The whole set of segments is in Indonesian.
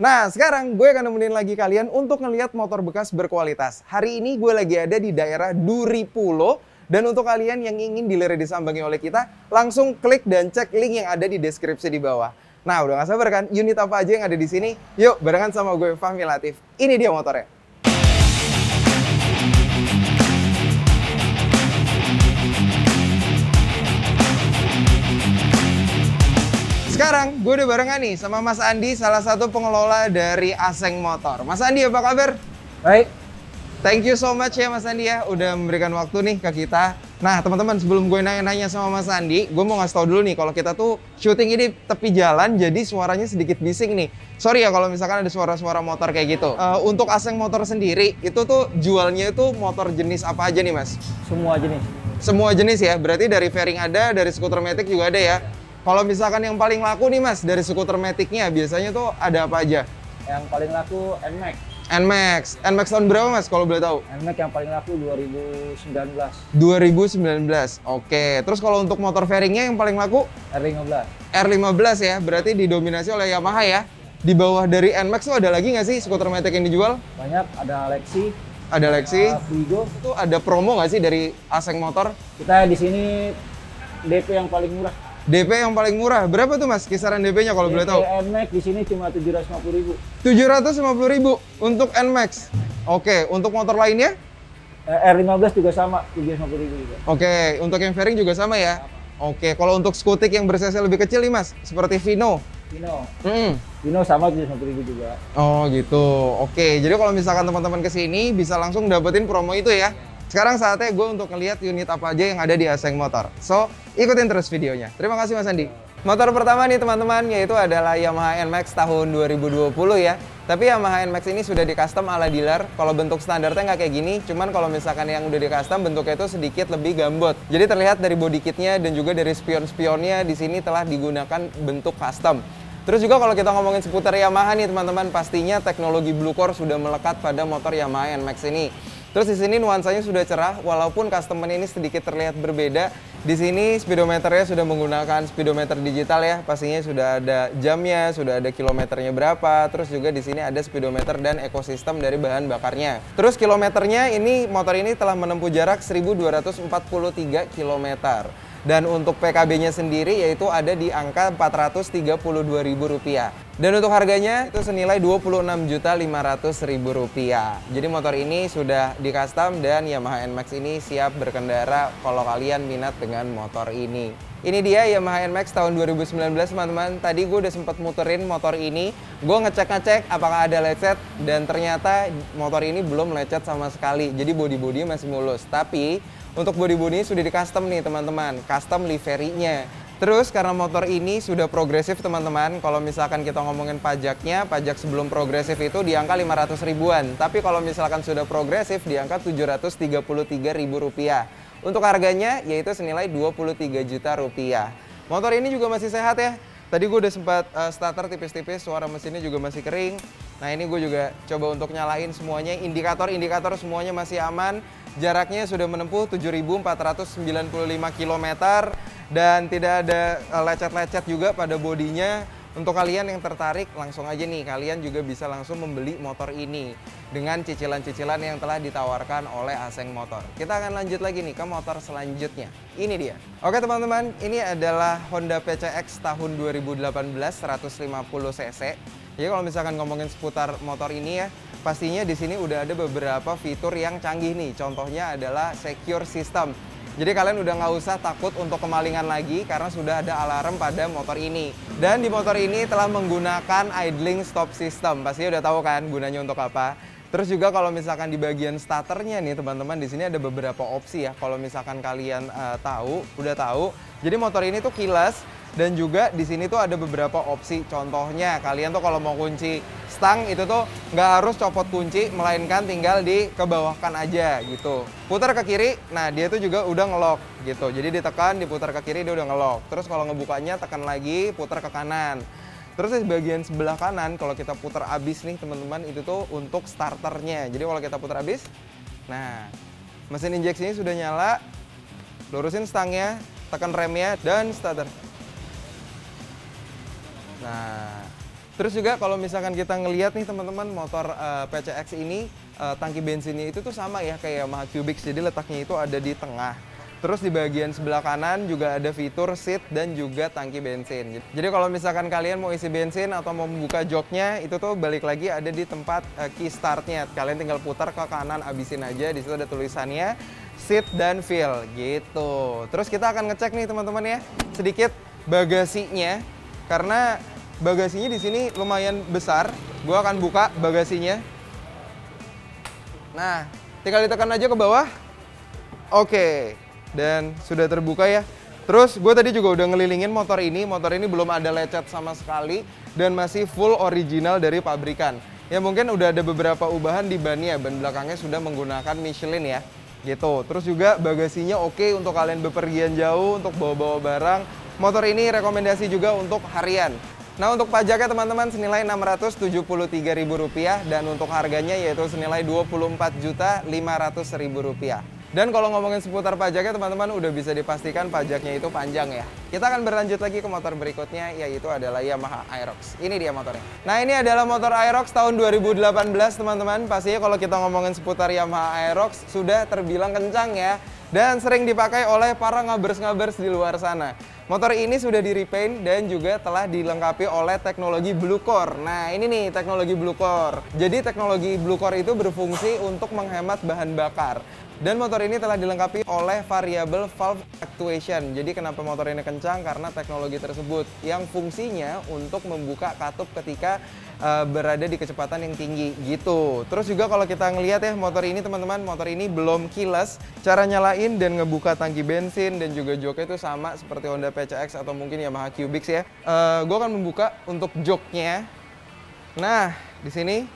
Nah, sekarang gue akan nemenin lagi kalian untuk ngelihat motor bekas berkualitas. Hari ini gue lagi ada di daerah Duri Pulo. Dan untuk kalian yang ingin dilihat disambangi oleh kita, langsung klik dan cek link yang ada di deskripsi di bawah. Nah, udah gak sabar kan? Unit apa aja yang ada di sini? Yuk, barengan sama gue, Fahmi Latif. Ini dia motornya. Sekarang gue udah barengan nih sama Mas Andi, salah satu pengelola dari Aseng Motor. Mas Andi, apa kabar? Baik. Thank you so much ya Mas Andi ya, udah memberikan waktu nih ke kita. Nah teman-teman, sebelum gue nanya-nanya sama Mas Andi, gue mau ngasih tau dulu nih kalau kita tuh syuting ini tepi jalan, jadi suaranya sedikit bising nih. Sorry ya kalau misalkan ada suara-suara motor kayak gitu. Untuk Aseng Motor sendiri, itu tuh jualnya itu motor jenis apa aja nih Mas? Semua jenis. Semua jenis ya, berarti dari fairing ada, dari skuter matic juga ada ya. Kalau misalkan yang paling laku nih Mas, dari skuter maticnya biasanya tuh ada apa aja? Yang paling laku NMAX. NMAX. NMAX tahun berapa Mas kalau boleh tahu? NMAX yang paling laku 2019. 2019. Oke. Terus kalau untuk motor fairingnya yang paling laku? R15. R15 ya, berarti didominasi oleh Yamaha ya. Di bawah dari NMAX tuh ada lagi nggak sih skuter matic yang dijual? Banyak, ada Lexi. Ada Lexi. Vigo. Itu ada promo nggak sih dari Aseng Motor? Kita di sini DP yang paling murah. DP yang paling murah. Berapa tuh Mas kisaran DP-nya kalau boleh tahu? NMAX di sini cuma 750.000. 750.000 untuk NMAX. Oke, untuk motor lainnya? R15 juga sama, 750.000 juga. Oke, untuk yang fairing juga sama ya? Oke, kalau untuk skutik yang ber-cc lebih kecil nih Mas, seperti Vino. Vino sama 750.000 juga. Oh gitu. Oke, jadi kalau misalkan teman-teman kesini bisa langsung dapetin promo itu ya. Sekarang saatnya gue untuk ngeliat unit apa aja yang ada di Aseng Motor. So, ikutin terus videonya. Terima kasih Mas Andi. Motor pertama nih teman-teman, yaitu adalah Yamaha NMAX tahun 2020 ya. Tapi Yamaha NMAX ini sudah di custom ala dealer. Kalau bentuk standarnya nggak kayak gini, cuman kalau misalkan yang udah di custom bentuknya itu sedikit lebih gambot. Jadi terlihat dari body kitnya dan juga dari spion-spionnya di sini telah digunakan bentuk custom. Terus juga kalau kita ngomongin seputar Yamaha nih teman-teman, pastinya teknologi Blue Core sudah melekat pada motor Yamaha NMAX ini. Terus di sini nuansanya sudah cerah, walaupun custom ini sedikit terlihat berbeda. Di sini speedometernya sudah menggunakan speedometer digital ya, pastinya sudah ada jamnya, sudah ada kilometernya berapa. Terus juga di sini ada speedometer dan ekosistem dari bahan bakarnya. Terus kilometernya ini motor ini telah menempuh jarak 1.243 km. Dan untuk PKB-nya sendiri yaitu ada di angka Rp432.000. Dan untuk harganya itu senilai Rp26.500.000. Jadi motor ini sudah di custom dan Yamaha NMAX ini siap berkendara kalau kalian minat dengan motor ini. Ini dia Yamaha NMAX tahun 2019 teman-teman. Tadi gue udah sempat muterin motor ini. Gue ngecek-ngecek apakah ada lecet dan ternyata motor ini belum lecet sama sekali. Jadi body-body masih mulus. Tapi untuk body-body sudah di custom nih teman-teman, custom livery-nya. Terus karena motor ini sudah progresif teman-teman, kalau misalkan kita ngomongin pajaknya, pajak sebelum progresif itu di angka 500 ribuan. Tapi kalau misalkan sudah progresif di angka Rp733.000. Untuk harganya yaitu senilai Rp23 juta. Motor ini juga masih sehat ya. Tadi gue udah sempat starter tipis-tipis, suara mesinnya juga masih kering. Nah ini gue juga coba untuk nyalain semuanya, indikator-indikator semuanya masih aman. Jaraknya sudah menempuh 7.495 km dan tidak ada lecet-lecet juga pada bodinya. Untuk kalian yang tertarik, langsung aja nih, kalian juga bisa langsung membeli motor ini dengan cicilan-cicilan yang telah ditawarkan oleh Aseng Motor. Kita akan lanjut lagi nih ke motor selanjutnya. Ini dia. Oke teman-teman, ini adalah Honda PCX tahun 2018 150 cc. Jadi kalau misalkan ngomongin seputar motor ini ya, pastinya di sini udah ada beberapa fitur yang canggih nih. Contohnya adalah secure system. Jadi kalian udah nggak usah takut untuk kemalingan lagi karena sudah ada alarm pada motor ini. Dan di motor ini telah menggunakan idling stop system. Pastinya udah tahu kan gunanya untuk apa. Terus juga kalau misalkan di bagian starternya nih teman-teman, di sini ada beberapa opsi ya. Kalau misalkan kalian udah tahu. Jadi motor ini tuh keyless. Dan juga di sini tuh ada beberapa opsi. Contohnya kalian tuh kalau mau kunci stang itu tuh nggak harus copot kunci, melainkan tinggal dikebawahkan aja gitu. Putar ke kiri, nah dia tuh juga udah ngelock gitu. Jadi ditekan, diputar ke kiri dia udah ngelock. Terus kalau ngebukanya tekan lagi, putar ke kanan. Terus di bagian sebelah kanan kalau kita putar abis nih teman-teman, itu tuh untuk starternya. Jadi kalau kita putar abis, nah mesin injeksinya sudah nyala, lurusin stangnya, tekan remnya dan starter. Nah, Terus juga kalau misalkan kita ngelihat nih teman-teman, motor PCX ini tangki bensinnya itu tuh sama ya kayak Yamaha Cubic, jadi letaknya itu ada di tengah. Terus di bagian sebelah kanan juga ada fitur seat dan juga tangki bensin. Jadi kalau misalkan kalian mau isi bensin atau mau membuka joknya, itu tuh balik lagi ada di tempat key startnya. Kalian tinggal putar ke kanan, abisin aja. Di situ ada tulisannya seat dan fill gitu. Terus kita akan ngecek nih teman-teman ya, sedikit bagasinya, karena bagasinya di sini lumayan besar. Gue akan buka bagasinya. Nah, tinggal ditekan aja ke bawah. Oke, dan sudah terbuka ya. Terus gue tadi juga udah ngelilingin motor ini belum ada lecet sama sekali dan masih full original dari pabrikan. Ya mungkin udah ada beberapa ubahan di bannya, ban belakangnya sudah menggunakan Michelin ya. Gitu. Terus juga bagasinya oke untuk kalian bepergian jauh, untuk bawa-bawa barang. Motor ini rekomendasi juga untuk harian. Nah, untuk pajaknya teman-teman senilai Rp673.000 dan untuk harganya yaitu senilai Rp24.500.000. Dan kalau ngomongin seputar pajaknya teman-teman udah bisa dipastikan pajaknya itu panjang ya. Kita akan berlanjut lagi ke motor berikutnya, yaitu adalah Yamaha Aerox. Ini dia motornya. Nah, ini adalah motor Aerox tahun 2018 teman-teman. Pastinya kalau kita ngomongin seputar Yamaha Aerox sudah terbilang kencang ya, dan sering dipakai oleh para ngabers-ngabers di luar sana. Motor ini sudah di-repaint dan juga telah dilengkapi oleh teknologi Blue Core. Nah, ini nih teknologi Blue Core. Jadi teknologi Blue Core itu berfungsi untuk menghemat bahan bakar. Dan motor ini telah dilengkapi oleh variable valve actuation. Jadi kenapa motor ini kencang? Karena teknologi tersebut yang fungsinya untuk membuka katup ketika berada di kecepatan yang tinggi gitu. Terus juga kalau kita ngelihat ya motor ini teman-teman, motor ini belum keyless. Cara nyalain dan ngebuka tangki bensin dan juga joknya itu sama seperti Honda PCX atau mungkin Yamaha Cubic ya. Gue akan membuka untuk joknya. Nah, di sini.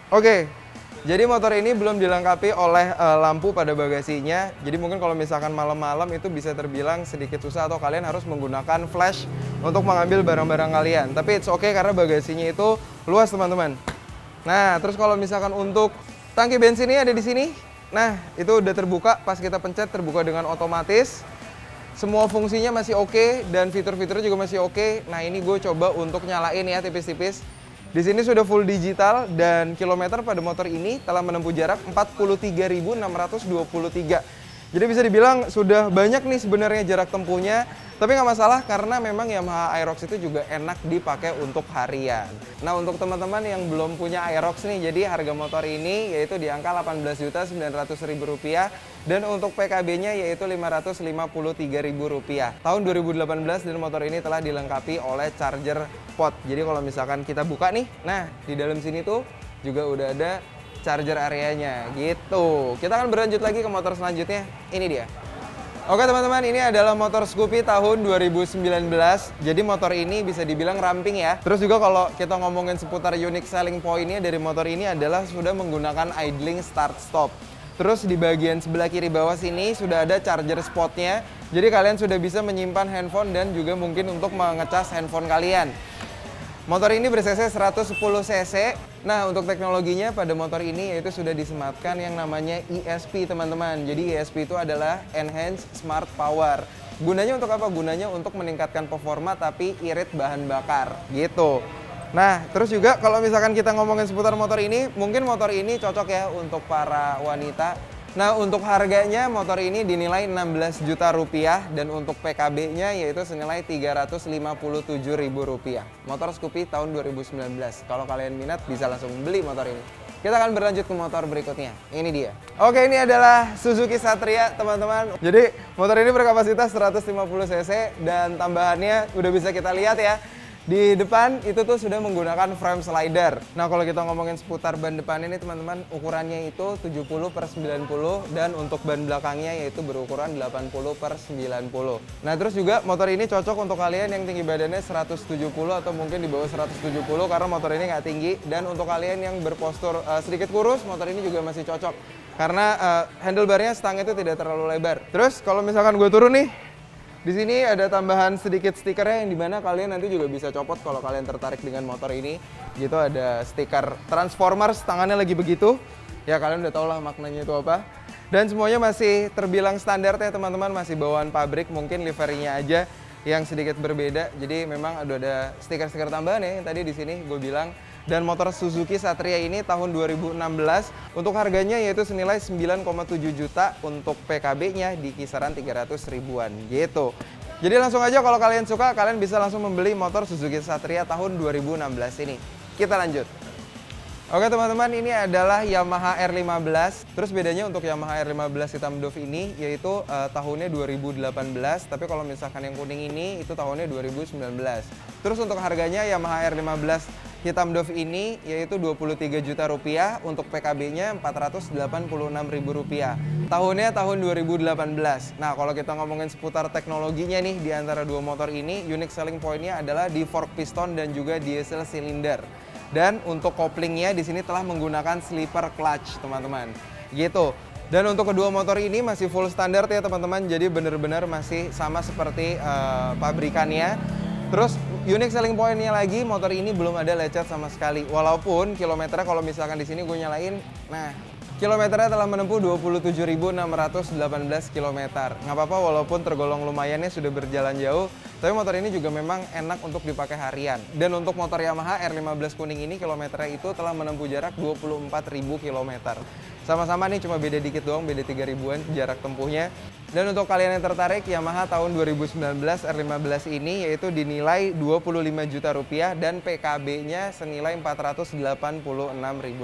Oke. Jadi motor ini belum dilengkapi oleh lampu pada bagasinya. Jadi mungkin kalau misalkan malam-malam itu bisa terbilang sedikit susah atau kalian harus menggunakan flash untuk mengambil barang-barang kalian. Tapi it's okay karena bagasinya itu luas teman-teman. Nah, terus kalau misalkan untuk tangki bensinnya ada di sini. Nah, itu udah terbuka, pas kita pencet terbuka dengan otomatis. Semua fungsinya masih oke dan fitur-fiturnya juga masih oke. Nah, ini gue coba untuk nyalain ya tipis-tipis. Di sini sudah full digital dan kilometer pada motor ini telah menempuh jarak 43.623. Jadi bisa dibilang sudah banyak nih sebenarnya jarak tempuhnya. Tapi nggak masalah karena memang Yamaha Aerox itu juga enak dipakai untuk harian. Nah, untuk teman-teman yang belum punya Aerox nih, jadi harga motor ini yaitu di angka Rp18.900.000 dan untuk PKB-nya yaitu Rp553.000. Tahun 2018 dan motor ini telah dilengkapi oleh charger pot. Jadi kalau misalkan kita buka nih, nah di dalam sini tuh juga udah ada charger areanya gitu. Kita akan berlanjut lagi ke motor selanjutnya. Ini dia. Oke teman-teman, ini adalah motor Scoopy tahun 2019. Jadi motor ini bisa dibilang ramping ya. Terus juga kalau kita ngomongin seputar unique selling point-nya dari motor ini adalah sudah menggunakan idling start stop. Terus di bagian sebelah kiri bawah sini sudah ada charger spotnya. Jadi kalian sudah bisa menyimpan handphone dan juga mungkin untuk mengecas handphone kalian. Motor ini ber-cc 110 cc. Nah, untuk teknologinya pada motor ini yaitu sudah disematkan yang namanya ESP, teman-teman. Jadi ESP itu adalah Enhanced Smart Power. Gunanya untuk apa? Gunanya untuk meningkatkan performa tapi irit bahan bakar, gitu. Nah, terus juga kalau misalkan kita ngomongin seputar motor ini, mungkin motor ini cocok ya untuk para wanita. Nah, untuk harganya motor ini dinilai Rp16 juta dan untuk PKB-nya yaitu senilai Rp357.000. Motor Scoopy tahun 2019. Kalau kalian minat bisa langsung beli motor ini. Kita akan berlanjut ke motor berikutnya. Ini dia. Oke, ini adalah Suzuki Satria, teman-teman. Jadi, motor ini berkapasitas 150 cc dan tambahannya udah bisa kita lihat ya. Di depan itu tuh sudah menggunakan frame slider. Nah, kalau kita ngomongin seputar ban depan ini teman-teman, ukurannya itu 70/90 dan untuk ban belakangnya yaitu berukuran 80/90. Nah, terus juga motor ini cocok untuk kalian yang tinggi badannya 170 atau mungkin di bawah 170 karena motor ini nggak tinggi, dan untuk kalian yang berpostur sedikit kurus, motor ini juga masih cocok karena handlebarnya stangnya itu tidak terlalu lebar. Terus kalau misalkan gue turun nih, di sini ada tambahan sedikit stikernya yang dimana kalian nanti juga bisa copot kalau kalian tertarik dengan motor ini. Gitu ada stiker Transformers, tangannya lagi begitu. Ya kalian udah tau lah maknanya itu apa. Dan semuanya masih terbilang standar ya teman-teman, masih bawaan pabrik, mungkin liverinya aja yang sedikit berbeda. Jadi memang ada stiker-stiker tambahan ya yang tadi di sini gue bilang. Dan motor Suzuki Satria ini tahun 2016 untuk harganya yaitu senilai 9,7 juta, untuk PKB-nya di kisaran 300 ribuan gitu. Jadi langsung aja kalau kalian suka, kalian bisa langsung membeli motor Suzuki Satria tahun 2016 ini. Kita lanjut. Oke teman-teman, ini adalah Yamaha R15. Terus bedanya untuk Yamaha R15 hitam Dove ini yaitu tahunnya 2018, tapi kalau misalkan yang kuning ini itu tahunnya 2019. Terus untuk harganya Yamaha R15 hitam Dove ini yaitu 23 juta rupiah, untuk PKB-nya 486.000 rupiah. Tahunnya tahun 2018. Nah, kalau kita ngomongin seputar teknologinya nih di antara dua motor ini, unique selling point-nya adalah di fork piston dan juga diesel cylinder. Dan untuk koplingnya di sini telah menggunakan slipper clutch, teman-teman. Gitu. Dan untuk kedua motor ini masih full standar ya, teman-teman. Jadi benar-benar masih sama seperti pabrikannya. Terus unique selling point-nya lagi, motor ini belum ada lecet sama sekali. Walaupun kilometernya kalau misalkan di sini gue nyalain, nah kilometernya telah menempuh 27.618 km. Nggak apa-apa walaupun tergolong lumayannya sudah berjalan jauh, tapi motor ini juga memang enak untuk dipakai harian. Dan untuk motor Yamaha R15 kuning ini kilometernya itu telah menempuh jarak 24.000 km. Sama-sama nih cuma beda dikit doang, beda 3 ribuan jarak tempuhnya. Dan untuk kalian yang tertarik, Yamaha tahun 2019 R15 ini yaitu dinilai 25 juta rupiah dan PKB-nya senilai 486.000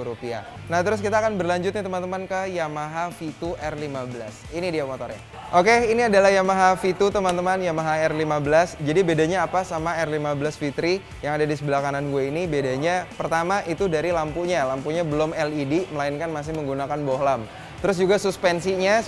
rupiah. Nah terus kita akan berlanjut nih teman-teman ke Yamaha V2 R15. Ini dia motornya. Oke, ini adalah Yamaha V2 teman-teman, Yamaha R15. Jadi bedanya apa sama R15 V3 yang ada di sebelah kanan gue ini? Bedanya pertama itu dari lampunya. Lampunya belum LED, melainkan masih menggunakan bohlam. Terus juga suspensinya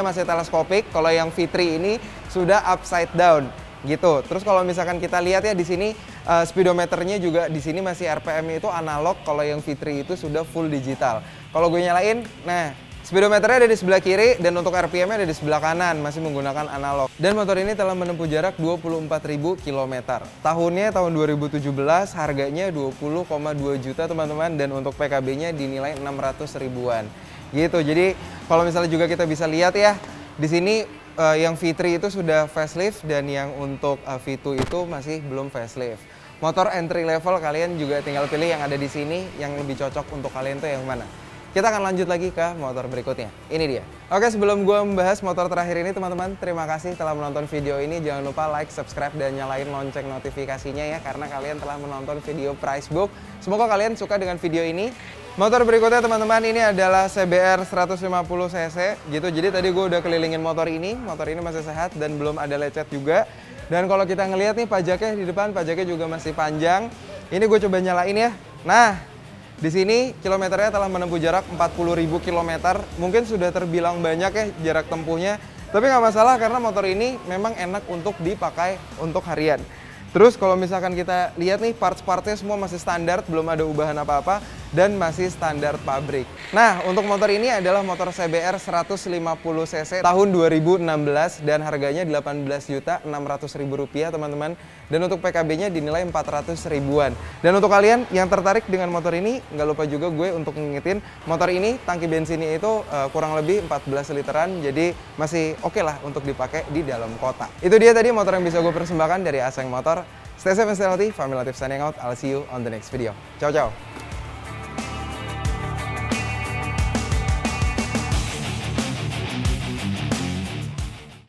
masih teleskopik. Kalau yang V3 ini sudah upside down gitu. Terus kalau misalkan kita lihat ya di sini speedometernya juga di sini masih RPM-nya itu analog. Kalau yang V3 itu sudah full digital. Kalau gue nyalain, nah speedometernya ada di sebelah kiri dan untuk RPM-nya ada di sebelah kanan, masih menggunakan analog. Dan motor ini telah menempuh jarak 24.000 km. Tahunnya tahun 2017, harganya 20,2 juta teman-teman, dan untuk PKB-nya dinilai 600 ribuan. Gitu. Jadi kalau misalnya juga kita bisa lihat ya, di sini yang V3 itu sudah facelift dan yang untuk V2 itu masih belum facelift. Motor entry level kalian juga tinggal pilih yang ada di sini, yang lebih cocok untuk kalian tuh yang mana. Kita akan lanjut lagi ke motor berikutnya. Ini dia. Oke, sebelum gue membahas motor terakhir ini teman-teman, terima kasih telah menonton video ini. Jangan lupa like, subscribe, dan nyalain lonceng notifikasinya ya, karena kalian telah menonton video price book. Semoga kalian suka dengan video ini. Motor berikutnya teman-teman, ini adalah CBR 150cc gitu. Jadi tadi gue udah kelilingin motor ini masih sehat dan belum ada lecet juga. Dan kalau kita ngelihat nih pajaknya di depan, pajaknya juga masih panjang. Ini gue coba nyalain ya. Nah, di sini kilometernya telah menempuh jarak 40.000 km. Mungkin sudah terbilang banyak ya jarak tempuhnya, tapi nggak masalah karena motor ini memang enak untuk dipakai untuk harian. Terus kalau misalkan kita lihat nih, parts-partnya semua masih standar, belum ada ubahan apa-apa, dan masih standar pabrik. Nah, untuk motor ini adalah motor CBR 150cc tahun 2016 dan harganya 18.600.000 rupiah teman-teman. Dan untuk PKB-nya dinilai 400 ribuan. Dan untuk kalian yang tertarik dengan motor ini, nggak lupa juga gue untuk ngingetin, motor ini tangki bensinnya itu kurang lebih 14 literan, jadi masih oke lah untuk dipakai di dalam kota. Itu dia tadi motor yang bisa gue persembahkan dari Aseng Motor. Stay safe and stay healthy, Family Latif signing out. I'll see you on the next video. Ciao, ciao.